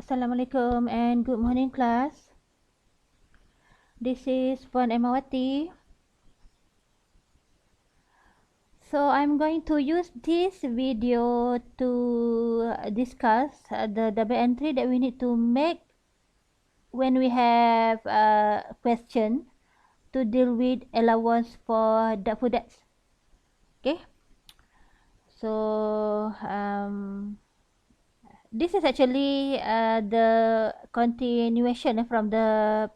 Assalamualaikum and good morning class. This is Puan Emawati. So I'm going to use this video to discuss the double entry that we need to make when we have a question to deal with allowance for doubtful debts. Okay. So this is actually the continuation from the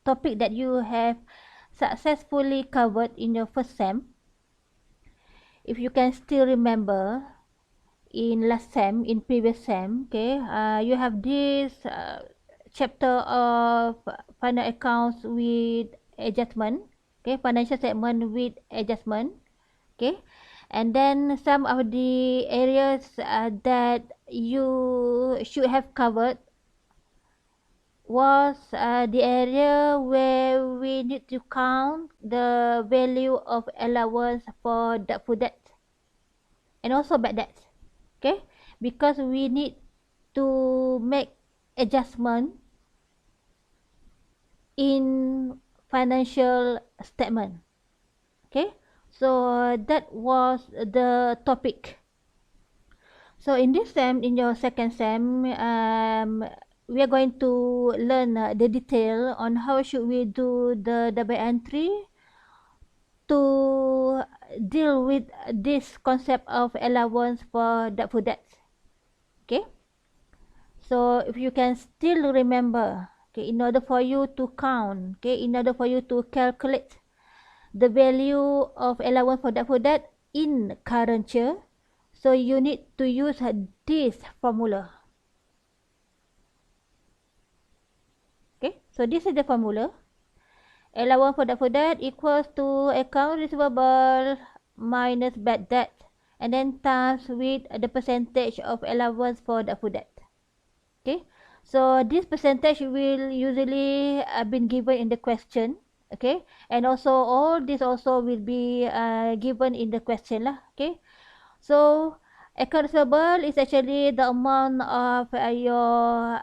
topic that you have successfully covered in your first sem. If you can still remember, in last sem, in previous sem, okay, you have this chapter of final accounts with adjustment, okay, financial statement with adjustment, okay, and then some of the areas that you should have covered was the area where we need to count the value of allowance for doubtful debt and also bad debts, okay, because we need to make adjustment in financial statement, okay. So that was the topic. So in this sem, in your second sem, we are going to learn the detail on how should we do the double entry to deal with this concept of allowance for doubtful debts. Okay. So if you can still remember, okay, in order for you to count, okay, in order for you to calculate the value of allowance for doubtful debt in current year, so you need to use this formula. Okay, so this is the formula. Allowance for doubtful debt equals to account receivable minus bad debt, and then times with the percentage of allowance for doubtful debt. Okay, so this percentage will usually been given in the question. Okay, and also all this also will be given in the question lah. Okay, so account receivable is actually the amount of your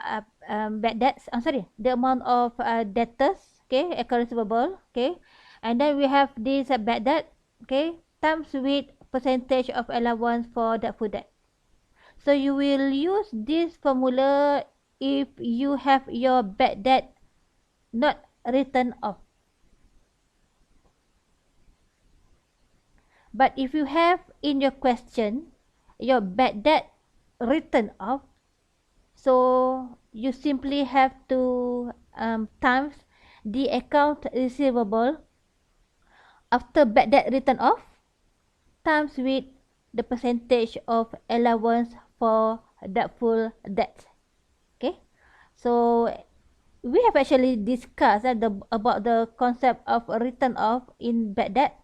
bad debts. The amount of debtors. Okay, account receivable. Okay, and then we have this bad debt. Okay, times with percentage of allowance for doubtful debt. So you will use this formula if you have your bad debt not written off. But if you have in your question your bad debt written off, so you simply have to times the account receivable after bad debt written off times with the percentage of allowance for doubtful debt. Okay, so we have actually discussed about the concept of written off in bad debt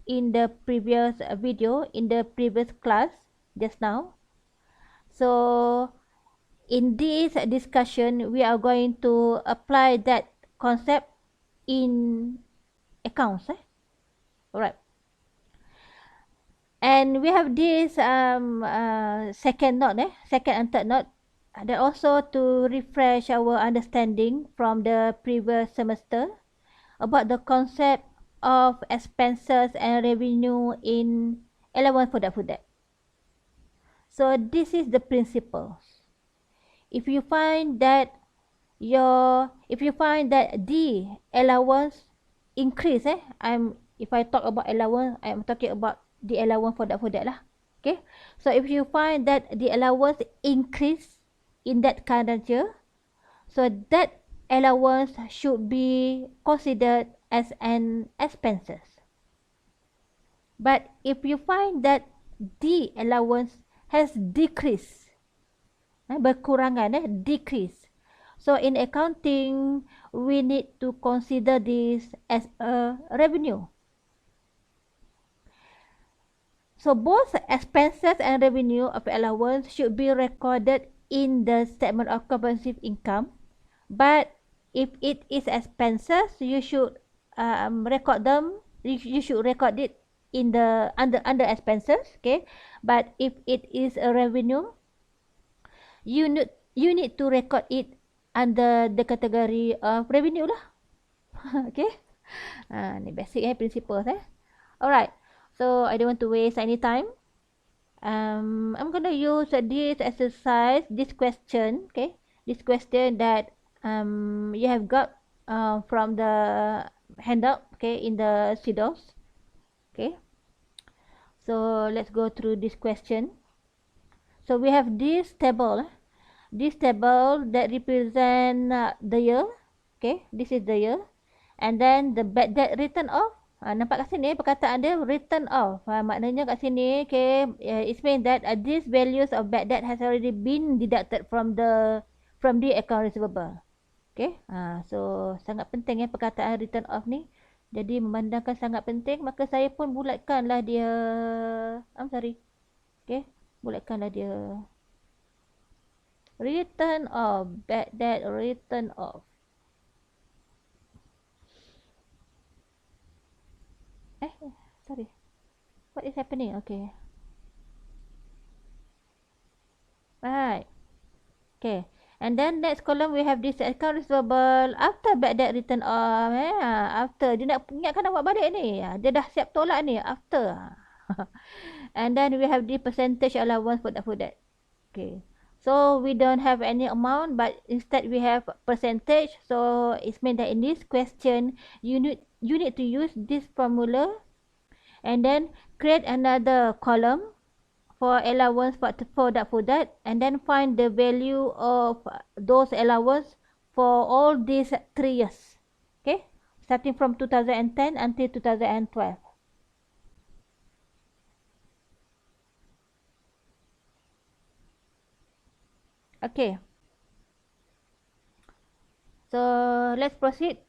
in the previous video, in the previous class just now. So in this discussion, we are going to apply that concept in accounts. Alright. And we have this second note, second and third note, that also to refresh our understanding from the previous semester about the concept of expenses and revenue in allowance for doubtful debt. So this is the principle. If you find that the allowance increase, if I talk about allowance, I'm talking about the allowance for that lah. Okay, so if you find that the allowance increase in that current year, so that allowance should be considered as an expenses. But if you find that the allowance has decreased, berkurangan, decrease, so in accounting we need to consider this as a revenue. So both expenses and revenue of allowance should be recorded in the statement of comprehensive income. But if it is expenses, you should record them. You should record it in the under expenses. Okay. But if it is a revenue, you you need to record it under the category of revenue lah. Okay. Ni basic principles Alright. So I don't want to waste any time. I'm gonna use this exercise, this question, okay? This question that you have got from the handout, okay, in the CDOS, okay? So let's go through this question. So we have this table that represent the year, okay? This is the year, and then the bad debt written off. Nampak kat sini perkataan dia written off. Maknanya kat sini, okay, it means that these values of bad debt has already been deducted from the account receivable. Okay, so sangat penting perkataan written off ni. Jadi memandangkan sangat penting, maka saya pun bulatkanlah dia. Okay, bulatkanlah dia. Written off, bad debt written off. Sorry. What is happening? Okay. Right. Okay. And then next column we have this account receivable after bad debt written off. After. Dia nak ingatkan awak balik ni. Dia dah siap tolak ni. After. And then we have the percentage allowance for that. Okay. So we don't have any amount, but instead we have percentage. So it means that in this question, you need to use this formula and then create another column for allowance for that, and then find the value of those allowance for all these 3 years. Okay, starting from 2010 until 2012. Okay, so let's proceed.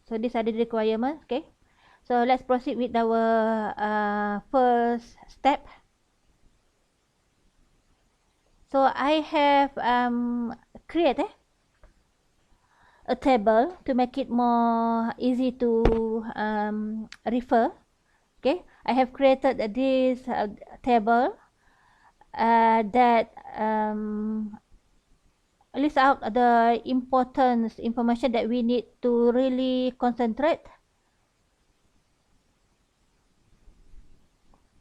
So these are the requirements. Okay, so let's proceed with our first step. So I have create a table to make it more easy to refer. Okay, I have created this table that list out the important information that we need to really concentrate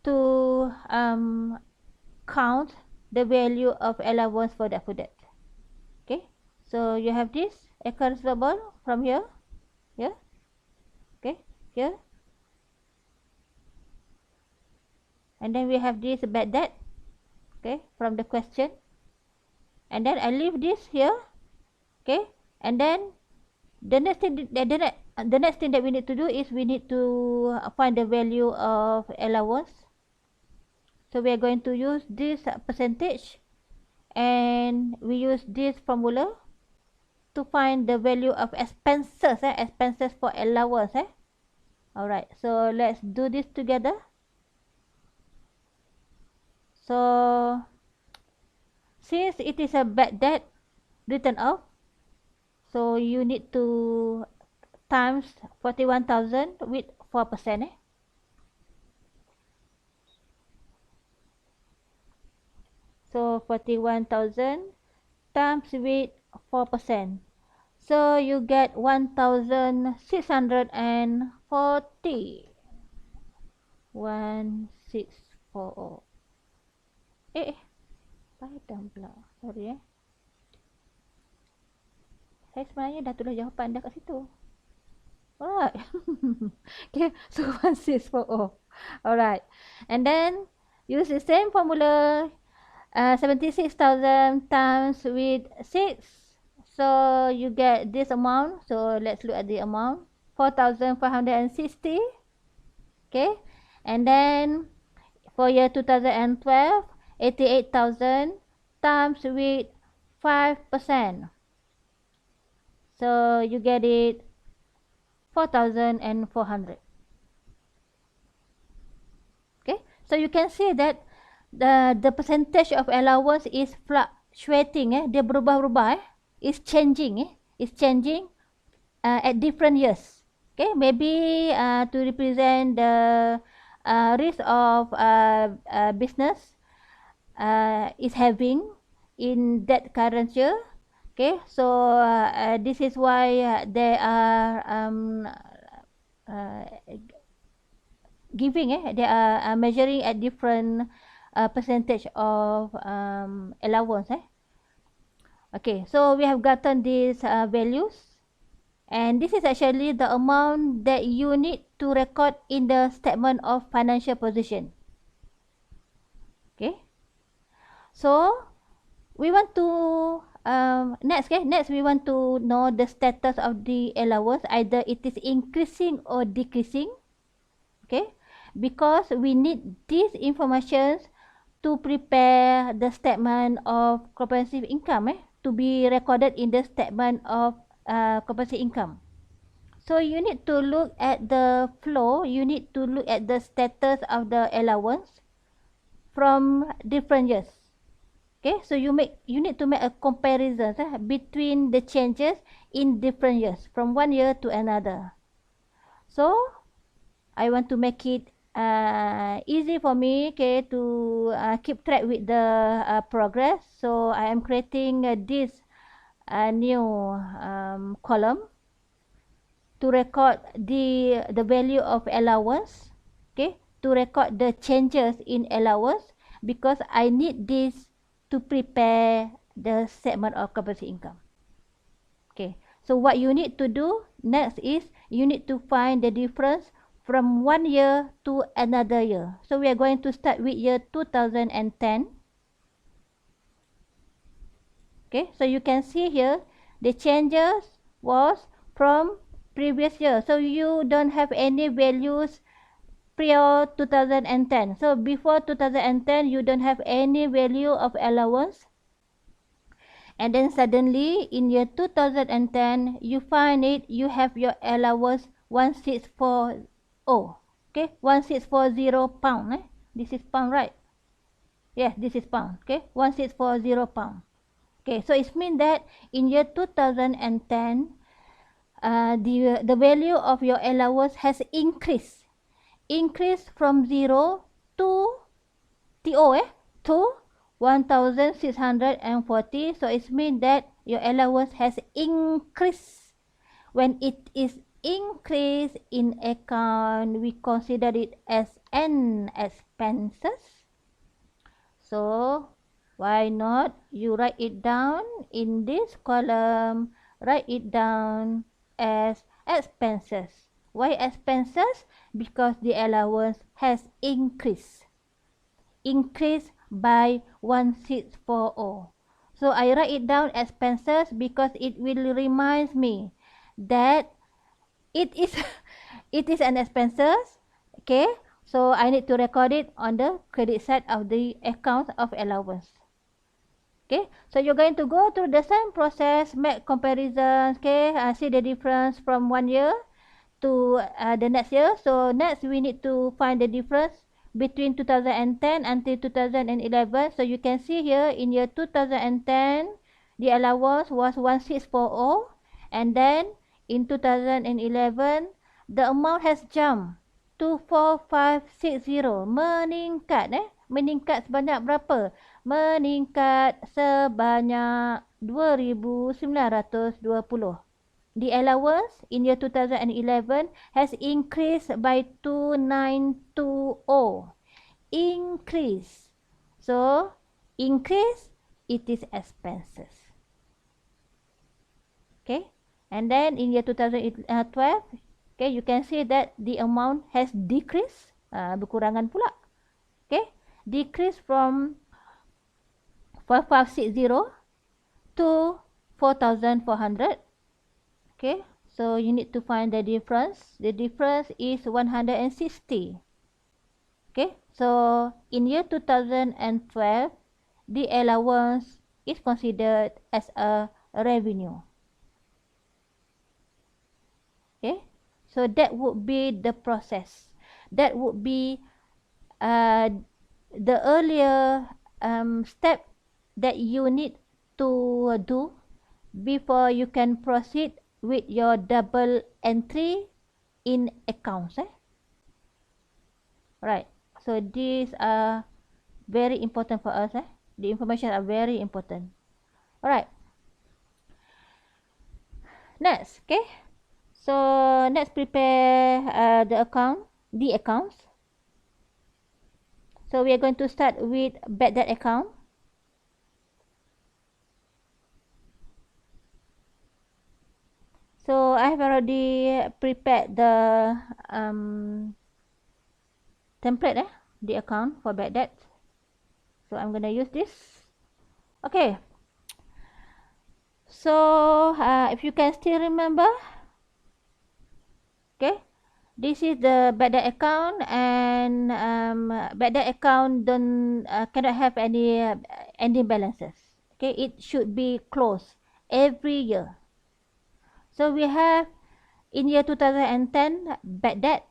to count the value of allowance for that. Okay, so you have this account receivable from here, okay, here, and then we have this bad debt, okay, from the question, and then I leave this here, okay, and then the next thing that we need to do is we need to find the value of allowance. So we are going to use this percentage, and we use this formula to find the value of expenses for allowance. Alright, so let's do this together. So since it is a bad debt written off, so you need to times 41,000 with 4%. So 41,000 times with 4%. So you get 1,640. 1640. Padam pula. Sorry Saya sebenarnya dah tulis jawapan dah kat situ. Alright. Okay, so 1640. Alright. And then use the same formula. 76,000 times with 6. So you get this amount. So let's look at the amount. 4,560. Okay. And then for year 2012, 88,000 times with 5%. So you get it 4,400. Okay. So you can see that the percentage of allowance is fluctuating. Dia berubah-ubah. It's changing. It's changing at different years. Okay, maybe to represent the risk of business is having in that current year. Okay, so this is why they are uh, giving they are measuring at different percentage of allowance. Okay, so we have gotten these values, and this is actually the amount that you need to record in the statement of financial position. Okay, so we want to next we want to know the status of the allowance, either it is increasing or decreasing. Okay, because we need these informations to prepare the statement of comprehensive income to be recorded in the statement of comprehensive income. So you need to look at the flow, you need to look at the status of the allowance from different years. Okay, so you need to make a comparison between the changes in different years from one year to another. So I want to make it easy for me, okay, to keep track with the progress. So I am creating this new column to record the value of allowance, okay, to record the changes in allowance, because I need this to prepare the statement of comprehensive income. Okay, so what you need to do next is you need to find the difference from one year to another year. So we are going to start with year 2010. Okay, so you can see here the changes was from previous year. So you don't have any values prior 2010. So before 2010 you don't have any value of allowance. And then suddenly in year 2010 you find it, you have your allowance 1640. Okay, 1640 pound. This is pound, right? Yes, this is pound. Okay, 1640 pound. Okay, so it means that in year 2010 the value of your allowance has increased from 0 to to 1640. So it means that your allowance has increased. When it is increased in account, we consider it as an expenses. So why not you write it down in this column, write it down as expenses. Why expenses? Because the allowance has increased by 1640. So I write it down expenses because it will remind me that it is it is an expenses. Okay, so I need to record it on the credit side of the account of allowance. Okay, so you're going to go through the same process, make comparisons. Okay, see the difference from one year to the next year. So next we need to find the difference between 2010 until 2011. So you can see here in year 2010 the allowance was 1640, and then in 2011 the amount has jumped to 4560. Meningkat sebanyak berapa? Meningkat sebanyak 2920. The allowance in year 2011 has increased by 2920. Increase. So, increase, it is expenses. Okay. And then in year 2012, okay, you can see that the amount has decreased. Berkurangan pula. Okay. Decreased from 5560 to 4400. Okay, so you need to find the difference. The difference is 160. Okay, so in year 2012, the allowance is considered as a revenue. Okay, so that would be the process. That would be the earlier step that you need to do before you can proceed with your double entry in accounts. Right, so these are very important for us. The information are very important. Alright. Next, okay. So let's prepare the accounts. So we are going to start with bad debt account. So I have already prepared the template, the account for bad debt. So I'm going to use this. Okay. So if you can still remember, okay, this is the bad debt account, and bad debt account don't cannot have any ending balances. Okay, it should be closed every year. So we have in year 2010 bad debt.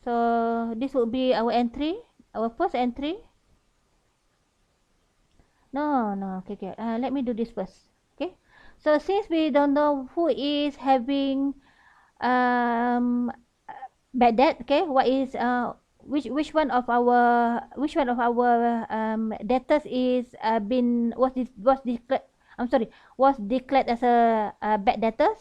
So this would be our entry, our first entry. No, okay. Let me do this first. Okay. So since we don't know who is having um, bad debt, okay, what is which one of our debtors is was declared as a bad debtors.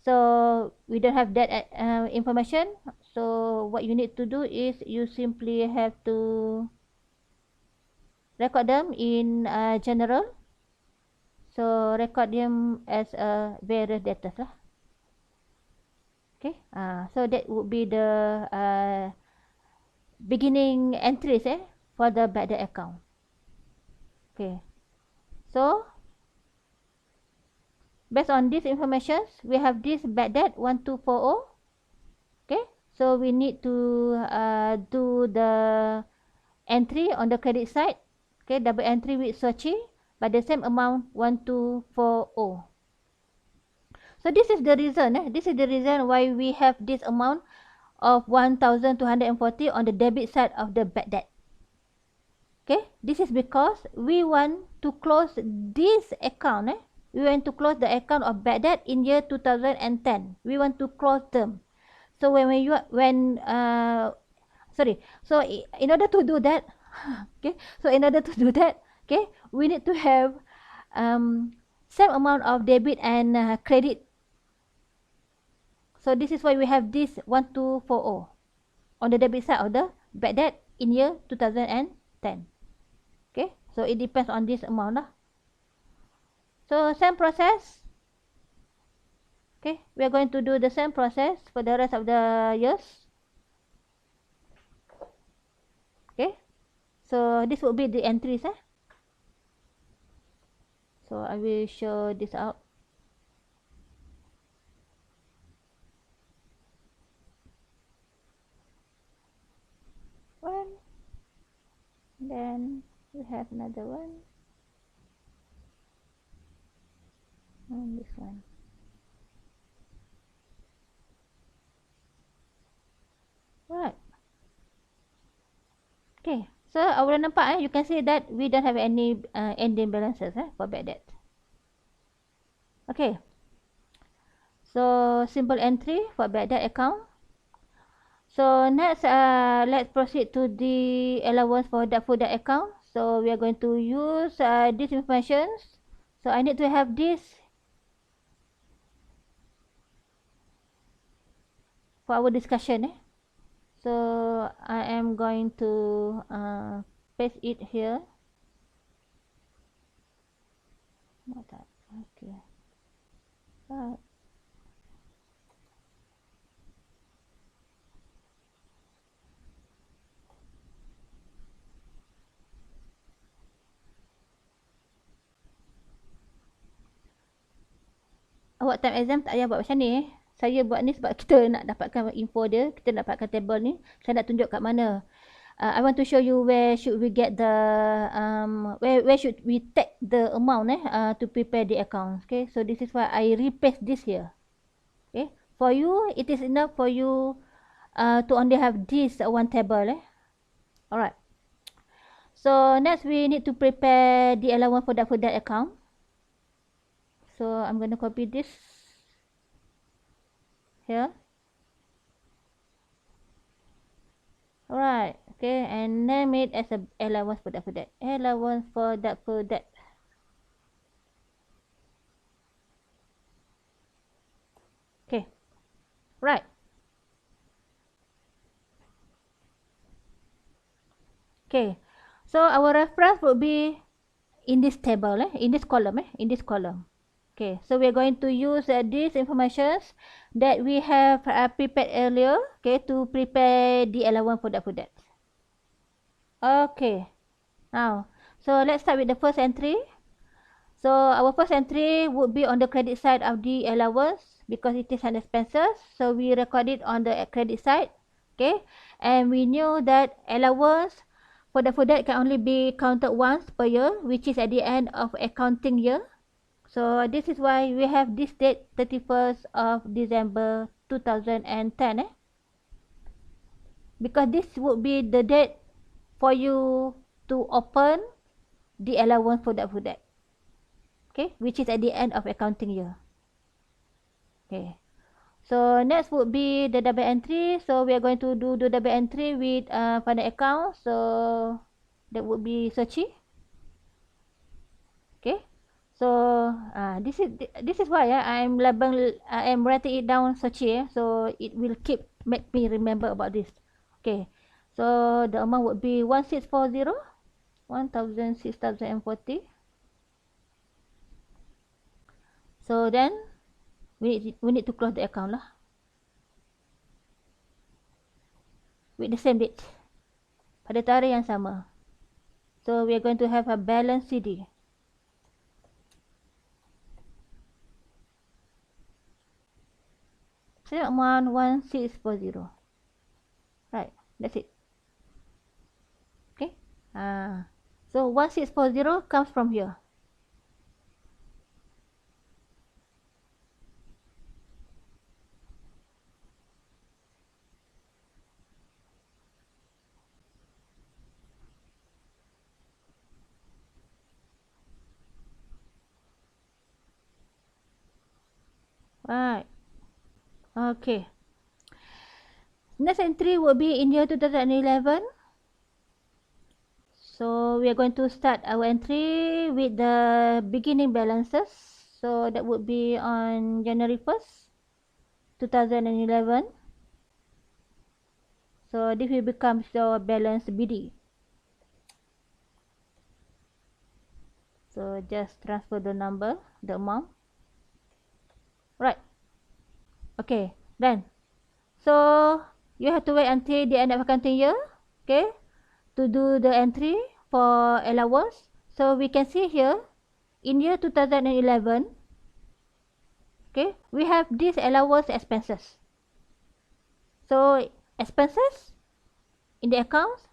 So we don't have that information. So what you need to do is you simply have to record them in general. So record them as various debtors lah. Okay. So that would be the beginning entries for the bad debt account. Okay. So based on this information, we have this bad debt 1240. Okay. So we need to do the entry on the credit side. Okay, double entry with Sochi by the same amount 1240. So this is the reason. This is the reason why we have this amount of 1,240 on the debit side of the bad debt. Okay, this is because we want to close this account. We want to close the account of bad debt in year 2010. We want to close them. So so in order to do that, okay. So in order to do that, okay, we need to have same amount of debit and credit. So this is why we have this 1240 on the debit side of the bad debt in year 2010. Okay, so it depends on this amount lah. So same process. Okay, we are going to do the same process for the rest of the years. Okay, so this will be the entries. So I will show this out. One, then we have another one, and this one. Right. Okay, so awak dah nampak you can see that we don't have any ending balances for bad debt. Okay, so simple entry for bad debt account. So next, let's proceed to the allowance for doubtful debt account. So we are going to use this information. So I need to have this for our discussion. So I am going to paste it here. Okay. Right. Awak time exam tak payah buat macam ni. Saya buat ni sebab kita nak dapatkan info dia, kita nak dapatkan table ni. Saya nak tunjuk kat mana. I want to show you where should we get the where should we take the amount to prepare the account. Okay, so this is why I repaste this here. Okay, for you it is enough for you to only have this one table. Alright. So next we need to prepare the allowance for that account. So I'm going to copy this here. Alright, Okay, and name it as a allowance for that. Allowance for that. Okay, right. Okay, so our reference would be in this table, in this column, in this column. Okay, so we are going to use these informations that we have prepared earlier, okay, to prepare the allowance for that. Okay, now, so let's start with the first entry. So our first entry would be on the credit side of the allowance because it is an expenses. So we record it on the credit side. Okay. And we knew that allowance for that can only be counted once per year, which is at the end of accounting year. So this is why we have this date 31st of December 2010. Because this would be the date for you to open the allowance for that. Okay, which is at the end of accounting year. Okay, so next would be the double entry. So we are going to do the double entry with final account. So that would be Sochi. Okay, so this is why I am writing it down Sochi. So it will make me remember about this. Okay, so the amount would be 1640, 1,640. So then we need to close the account lah with the same date pada tarikh yang sama. So we are going to have a balance CD. Same amount 1640. Right, that's it. Okay. So 1640 comes from here. Right. Okay. Next entry will be in year 2011. So we are going to start our entry with the beginning balances. So that would be on January 1st, 2011. So this will become your balance BD. So just transfer the number, the amount. Right. Okay, then. So you have to wait until the end of accounting year, okay, to do the entry for allowance. So we can see here in year 2011, okay, we have this allowance expenses. So expenses in the accounts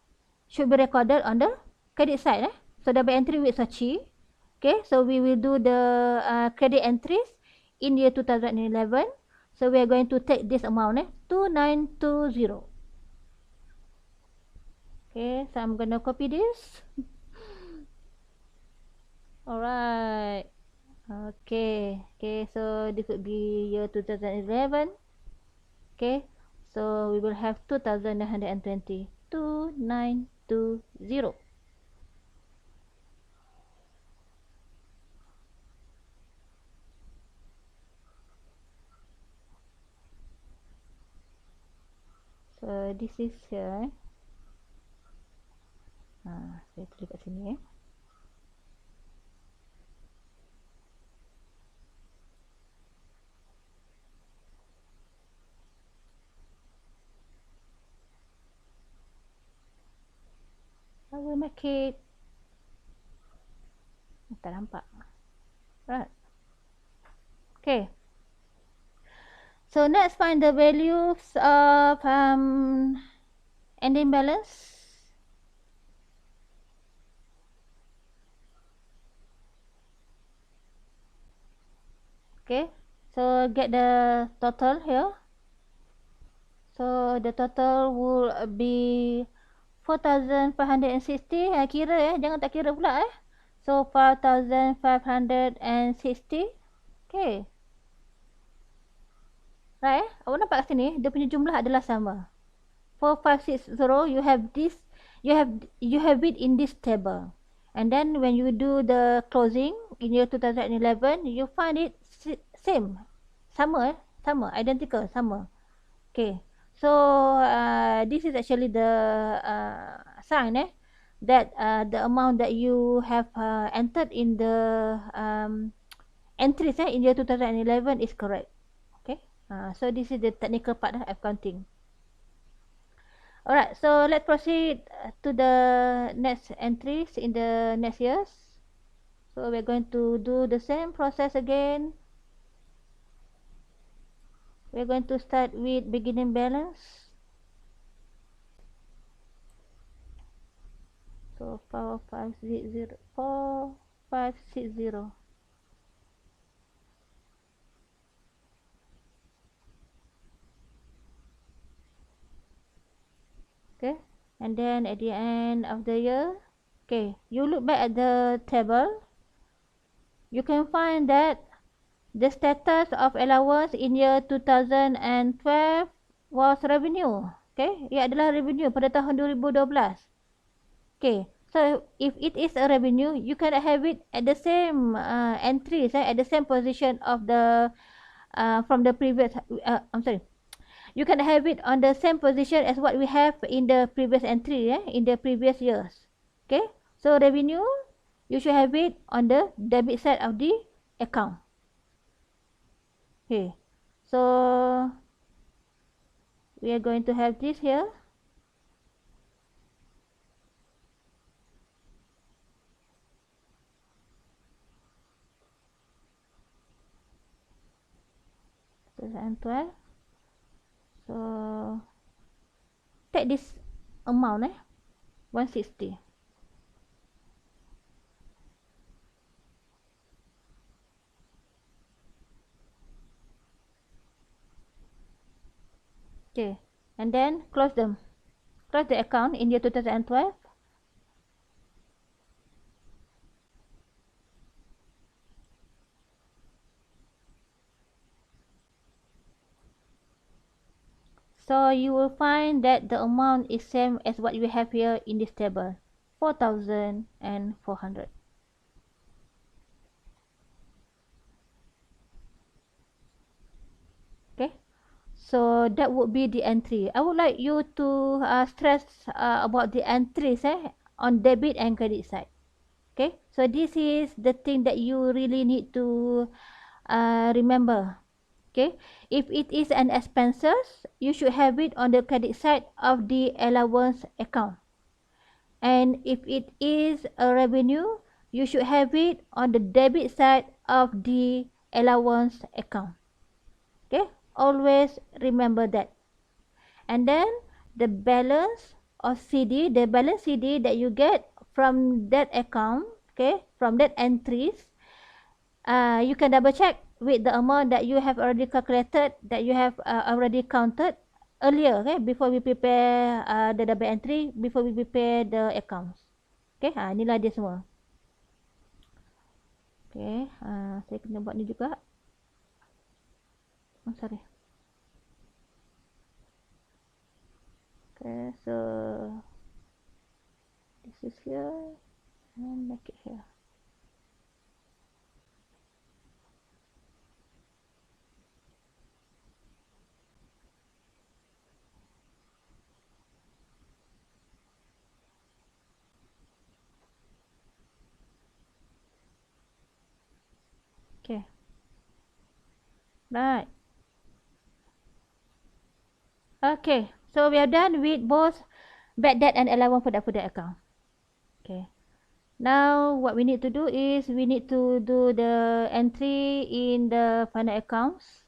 should be recorded on the credit side. So double entry with Sochi. Okay, so we will do the credit entries in year 2011. So we are going to take this amount, 2920. Okay, so I'm gonna copy this. Alright. Okay, so this would be year 2011. Okay, so we will have 2,920. 2920. So this is here. Saya tulis kat sini. I will make it. Tak nampak. Right. Okay. So next find the values of ending balance. Okay. So get the total here. So the total will be 4,560. Kira jangan tak kira pula So 4,560. Okay. Right awak nampak kat sini dia punya jumlah adalah sama. 4560 you have this you have it in this table, and then when you do the closing in year 2011, you find it same, sama, identical, sama. Okay, so this is actually the sign that the amount that you have entered in the entries in year 2011 is correct. Okay, so this is the technical part of accounting. Alright, so let's proceed to the next entries in the next years. So we're going to do the same process again. We're going to start with beginning balance. So 4560. Okay, and then at the end of the year, okay, you look back at the table, you can find that the status of allowance in year 2012 was revenue. Okay, ia adalah revenue pada tahun 2012. Okay, so if it is a revenue, you can have it at the same entries, at the same position of the from the previous. I'm sorry. You can have it on the same position as what we have in the previous entry, in the previous years. Okay, so revenue, you should have it on the debit side of the account. Okay, so we are going to have this here. And 12. So take this amount 160. Okay, and then close them. Close the account in year 2012. So you will find that the amount is same as what we have here in this table, 4,400. Okay, so that would be the entry. I would like you to stress about the entries on debit and credit side. Okay, so this is the thing that you really need to remember. Okay, if it is an expenses, you should have it on the credit side of the allowance account. And if it is a revenue, you should have it on the debit side of the allowance account. Okay, always remember that. And then the balance of CD, the balance CD that you get from that account, okay, from that entries, you can double check with the amount that you have already calculated, that you have already counted earlier, okay, before we prepare the double entry, before we prepare the accounts. Okay, inilah dia semua. Okay, saya kena buat ni juga. Oh, sorry. Okay, so this is here and make it here. Okay. Right. Okay, so we are done with both bad debt and allowance for that account. Okay. Now what we need to do is we need to do the entry in the final accounts.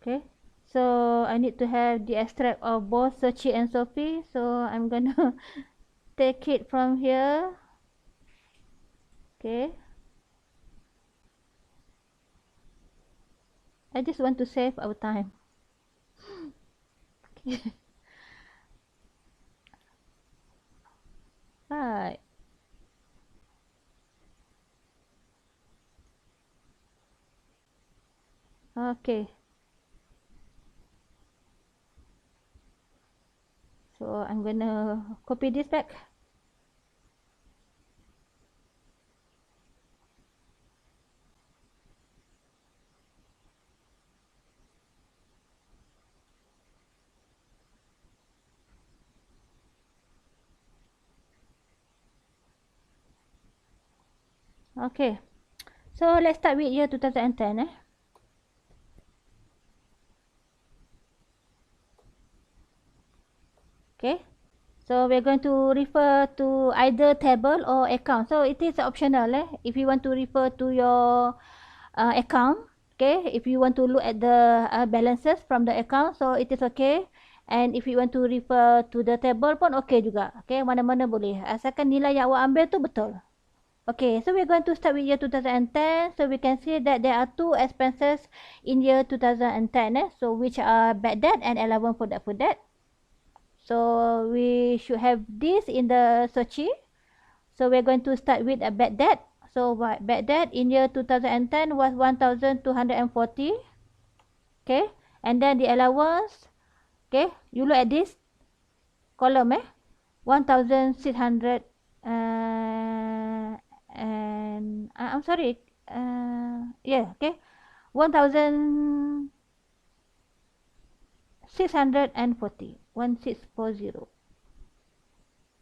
Okay, so I need to have the extract of both Sochi and Sophie, so I'm gonna take it from here. Okay, I just want to save our time. Okay. Right. Okay. So I'm gonna copy this back. Okay. So let's start with year 2010. Okay. So we're going to refer to either table or account. So it is optional. If you want to refer to your account, okay. If you want to look at the balances from the account, so it is okay. And if you want to refer to the table pun okay juga. Okay, mana-mana boleh. Asalkan nilai yang awak ambil tu betul. Okay, so we're going to start with year 2010. So we can see that there are two expenses in year 2010. So which are bad debt and allowance for that. So we should have this in the searchy. So we're going to start with a bad debt. So bad debt in year 2010 was 1,240. Okay, and then the allowance. Okay, you look at this column, 1,600. And I'm sorry. Yeah, okay, 1,640. 1,640.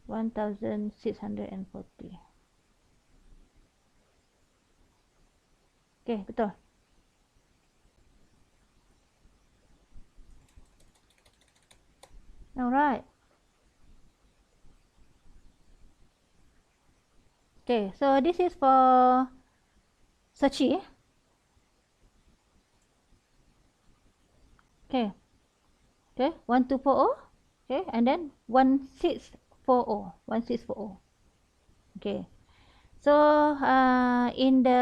1,640. Okay, betul. Alright. Okay, so this is for Sachi. Okay. Okay, 1,240. Okay, and then 1,640. 1,640. Okay. So in the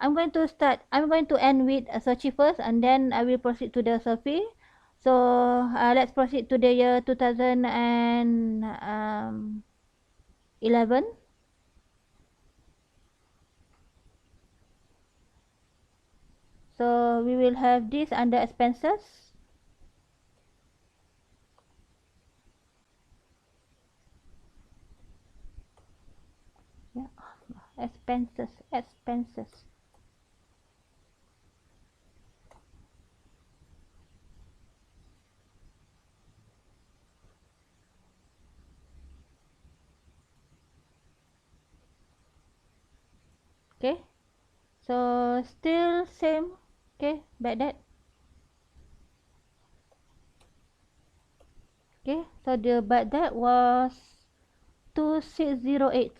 I'm going to end with Sachi first, and then I will proceed to the Sophie. So let's proceed to the year 2011. So we will have this under expenses. Yeah, expenses. Okay, so still same. Okay, bad debt. Okay, so the bad debt was 2,608.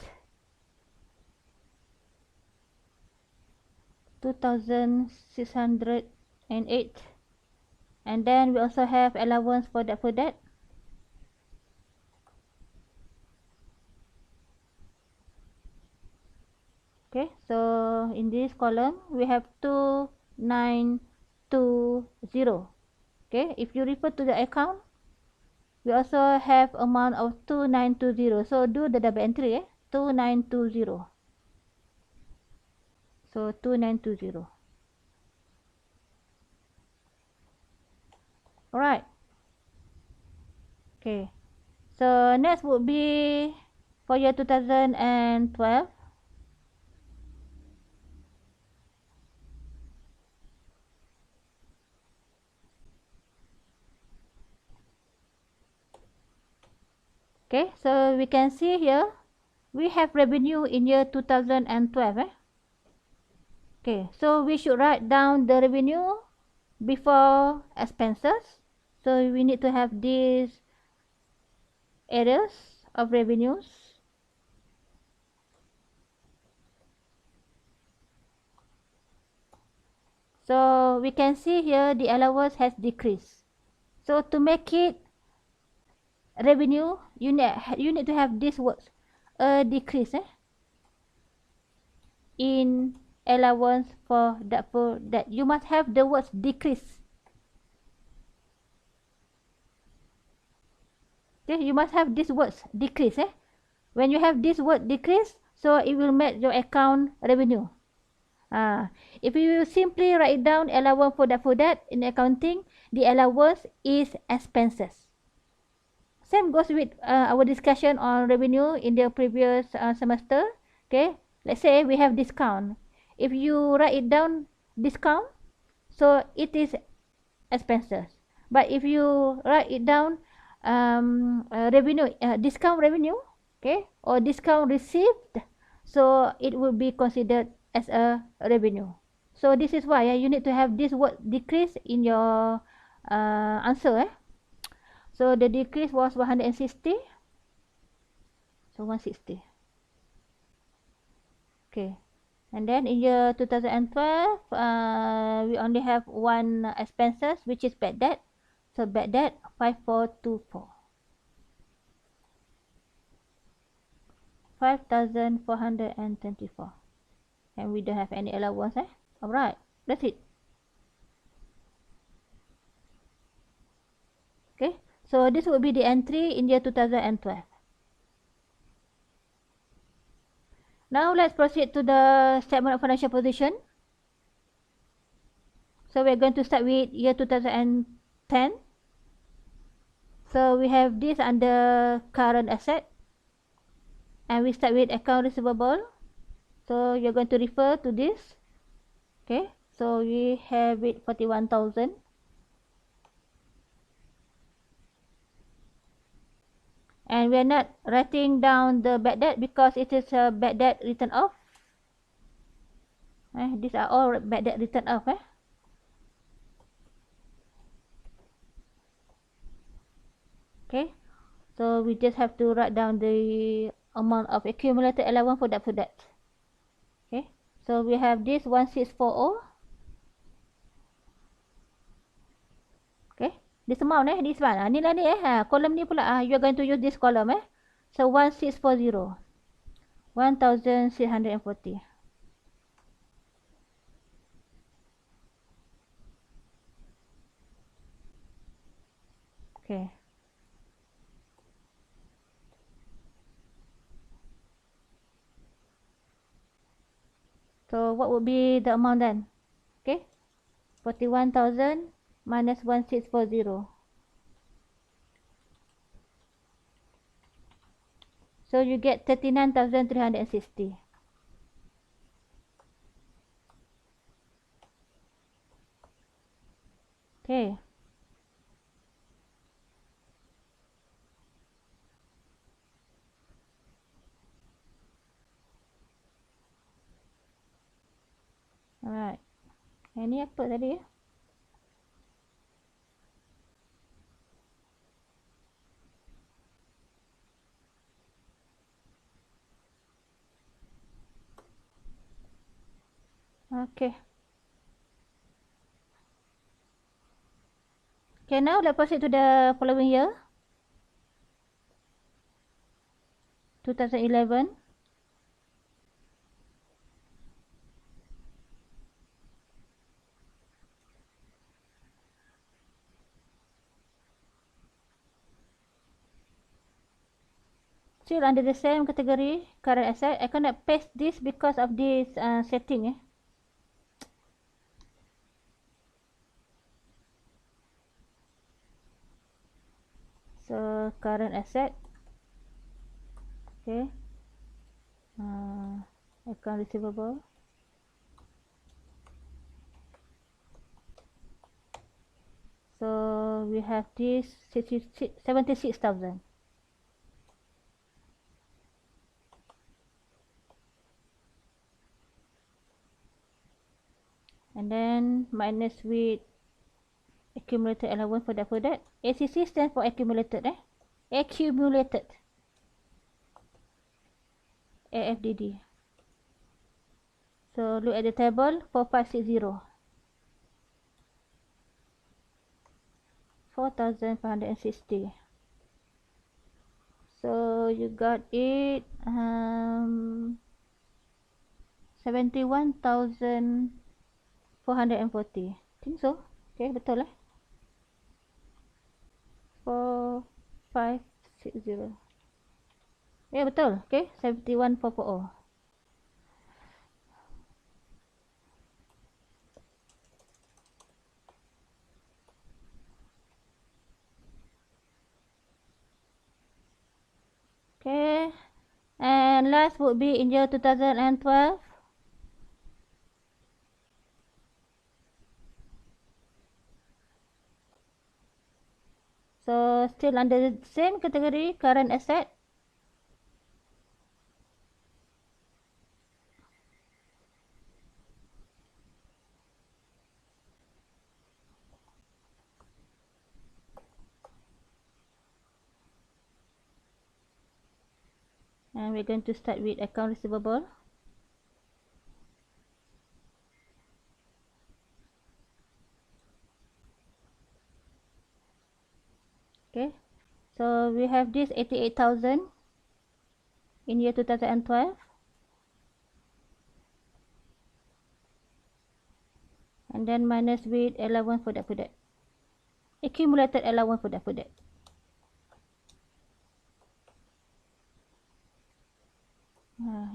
2,608. And then we also have allowance for that. Okay, so in this column we have 2,920. Okay, if you refer to the account, we also have amount of 2,920. So do the double entry, 2,920. So 2,920. Alright. Okay. So next would be for year 2012. Okay, so we can see here we have revenue in year 2012. Okay, so we should write down the revenue before expenses. So we need to have these areas of revenues. So we can see here the allowance has decreased. So to make it revenue, you need to have these words, a decrease in allowance for that. You must have the words decrease. Okay, you must have these words decrease. When you have this word decrease, so it will make your account revenue. If you simply write down allowance for that in accounting, the allowance is expenses. Same goes with our discussion on revenue in the previous semester. Okay, let's say we have discount. If you write it down discount, so it is expenses. But if you write it down revenue, discount revenue, okay, or discount received, so it will be considered as a revenue. So this is why you need to have this word decrease in your answer. So the decrease was 160. So 160. Okay. And then in year 2012, we only have one expenses, which is bad debt. So bad debt 5424. 5,424. And we don't have any allowance. Alright, that's it. Okay, so this will be the entry in year 2012. Now let's proceed to the statement of financial position. So we're going to start with year 2010. So we have this under current asset. And we start with account receivable. So you're going to refer to this. Okay, so we have it 41,000. And we are not writing down the bad debt because it is a bad debt written off. These are all bad debt written off. Okay, so we just have to write down the amount of accumulated allowance for that. Okay, so we have this 1640. Okay, this amount this one. Ni lah ni column ni pula you are going to use this column So 1640. 1,640. Okay. So what would be the amount then? Okay. 41,000 minus 1640. So you get 39,360. Okay. Alright. Ini apa tadi Okay. Okay, now let's proceed to the following year. 2011. Still under the same category, current asset. I cannot paste this because of this setting. So current asset. Okay. Account receivable. So we have this 76,000. And then minus with accumulated allowance for that. ACC stands for accumulated. Accumulated. Afdd. So look at the table 4560. 4,560. So you got it 71,440. Think so. Okay, betul 4560. Ya betul. Okay, 71,440. And last would be in year 2012. So still under the same category, current asset. And we're going to start with account receivable. Okay, so we have this 88,000 in year 2012. And then minus with allowance for that. Accumulated allowance for that.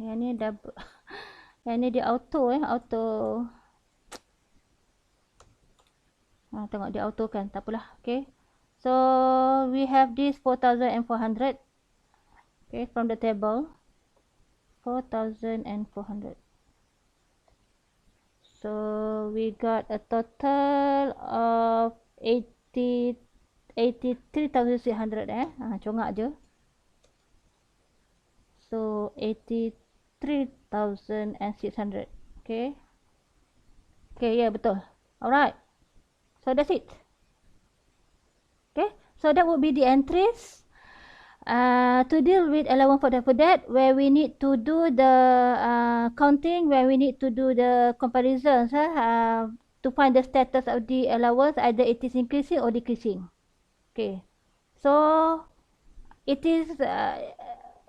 Yang ni double. Yang ni dia auto auto. Tengok dia auto kan, tak apalah. Okay, so we have this 4,400. Okay, from the table 4,400. So we got a total of 83,600 congak je. So 83,600. Okay. Okay, yeah, betul. Alright. So that's it. Okay, so that would be the entries to deal with allowance for that, where we need to do the counting, where we need to do the comparisons to find the status of the allowance, either it is increasing or decreasing. Okay, so it is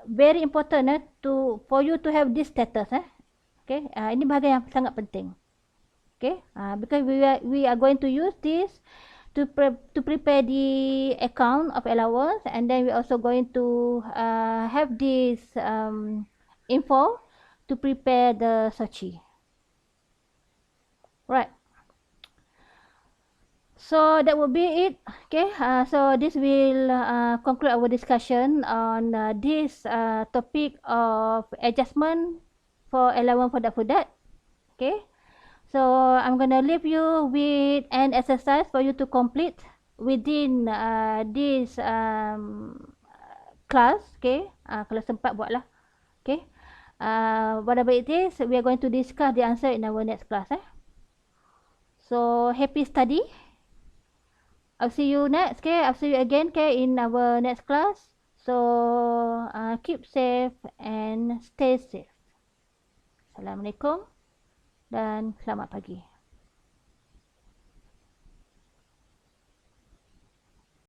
very important for you to have this status. Okay, ini bahagian yang sangat penting. Okay, because we are going to use this to prepare the account of allowance, and then we're also going to have this info to prepare the Sochi. Right. So that will be it. Okay, so this will conclude our discussion on this topic of adjustment for allowance for that. Okay, so I'm gonna leave you with an exercise for you to complete within this class. Okay, kalau sempat buatlah. Okay, whatever it is, we are going to discuss the answer in our next class. So happy study. I'll see you next. Okay, I'll see you again. Okay, in our next class. So keep safe and stay safe. Assalamualaikum dan selamat pagi.